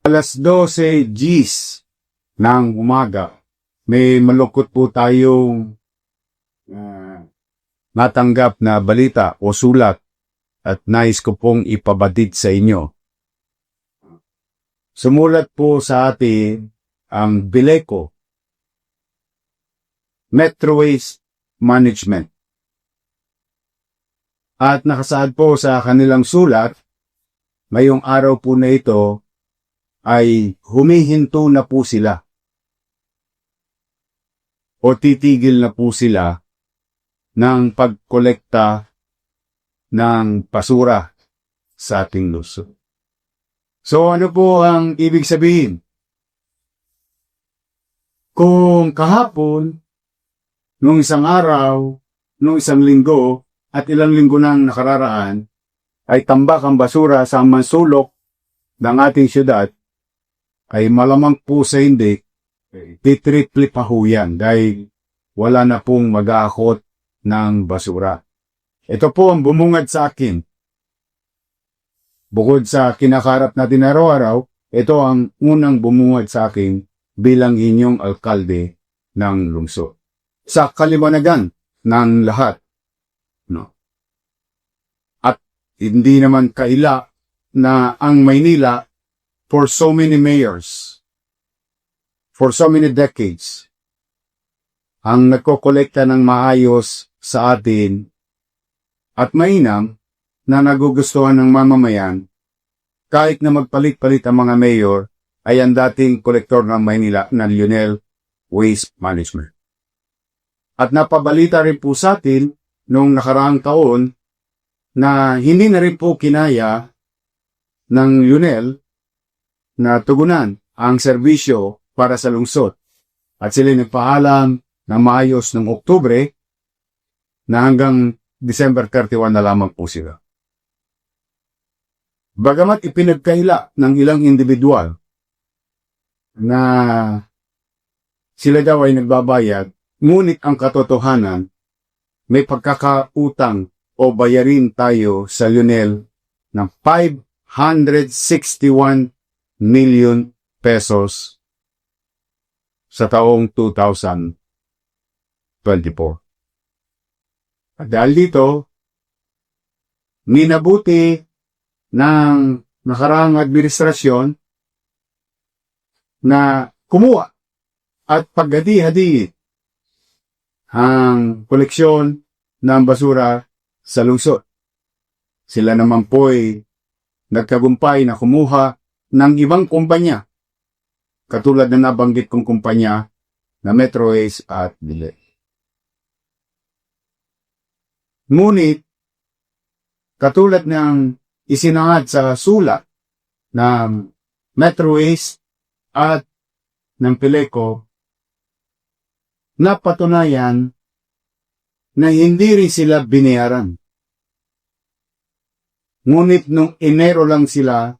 Alas 12 Gs ng umaga, may malungkot po tayong natanggap na balita o sulat at nais ko pong ipabatid sa inyo. Sumulat po sa atin ang Bileco Metro Waste Management. At nakasaad po sa kanilang sulat, ngayong araw po na ito ay humihinto na po sila o titigil na po sila ng pagkolekta ng basura sa ating lungsod. So ano po ang ibig sabihin? Kung kahapon, nung isang araw, nung isang linggo, at ilang linggo nang nakararaan, ay tambak ang basura sa mansulok ng ating syudad, ay malamang po sa hindi, titriple pa ho yan dahil wala na pong mag-aakot ng basura. Ito po ang bumungad sa akin. Bukod sa kinakarap natin araw-araw, ito ang unang bumungad sa akin bilang inyong alkalde ng lungsod. Sa kaliwanagan ng lahat. No? At hindi naman kaila na ang Maynila for so many mayors, for so many decades, ang nagkokolekta ng maayos sa atin at mainam na nagugustuhan ng mamamayan, kahit na magpalit-palit ang mga mayor, ay ang dating kolektor ng Maynila na Lionel Waste Management. At napabalita rin po sa atin noong nakaraang taon na hindi na rin po kinaya ng Lionel na tugunan ang serbisyo para sa lungsod. At sila nagpaalam na maayos ng Oktubre na hanggang December 31 na lamang po sila. Bagamat ipinagkaila ng ilang individual na sila daw ay nagbabayad, ngunit ang katotohanan, may pagkakautang o bayarin tayo sa Lionel ng 561 million pesos sa taong 2024. At dahil dito, minabuti ng nakaraang administrasyon na kumuha at paghadi-hadi ang koleksyon ng basura sa lungsod. Sila naman po'y nagtagumpay na kumuha ng ibang kumpanya, katulad na nabanggit kong kumpanya na Metro Waste at Bileco. Ngunit, katulad ng isinangad sa sulat ng Metro Waste at ng Bileco, napatunayan na hindi rin sila binayaran. Ngunit nung Enero lang sila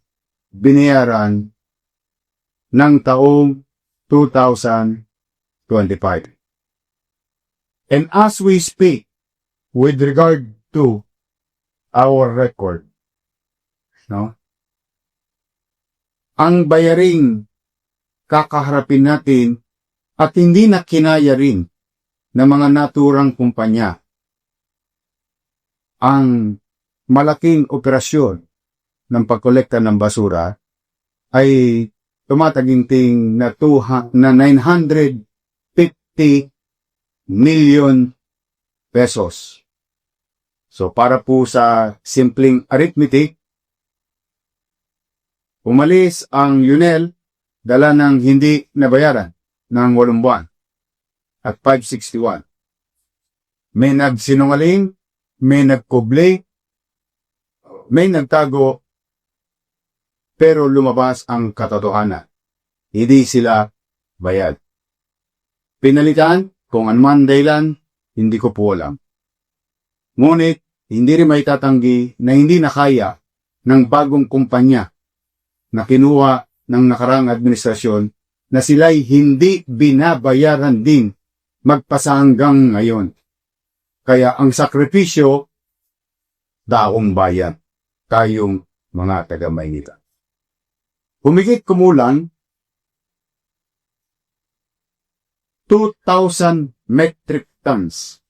binayaran ng taong 2025. And as we speak, with regard to our record, no? Ang bayaring kakaharapin natin at hindi na kinaya rin ng mga naturang kumpanya ang malaking operasyon ng pagkolekta ng basura ay tumataginting na 950 million pesos. So para po sa simpleng arithmetic, umalis ang Lionel dala ng hindi nabayaran ng 8 buwan at 561. May nagsinungaling, may nagkuble, may nagtago, pero lumabas ang katotohanan. Hindi sila bayad. Pinalitan, kung anuman dahilan, hindi ko po alam. Ngunit, hindi rin may tatanggi na hindi nakaya ng bagong kumpanya na kinuha ng nakaraang administrasyon na sila'y hindi binabayaran din magpasa hanggang ngayon. Kaya ang sakripisyo, daong bayan, tayong mga taga-Maynila. Humigit kumulang 2,000 metric tons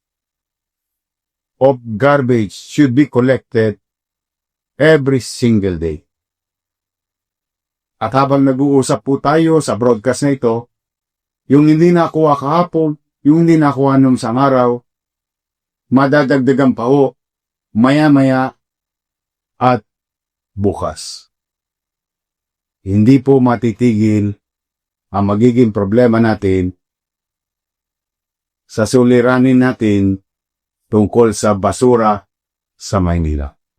of garbage should be collected every single day. At habang nag-uusap po tayo sa broadcast na ito, yung hindi nakuha kahapon, yung hindi nakuha nung isang araw, madadagdagan pa ho, maya-maya at bukas. Hindi po matitigil ang magiging problema natin sa suliranin natin tungkol sa basura sa Maynila.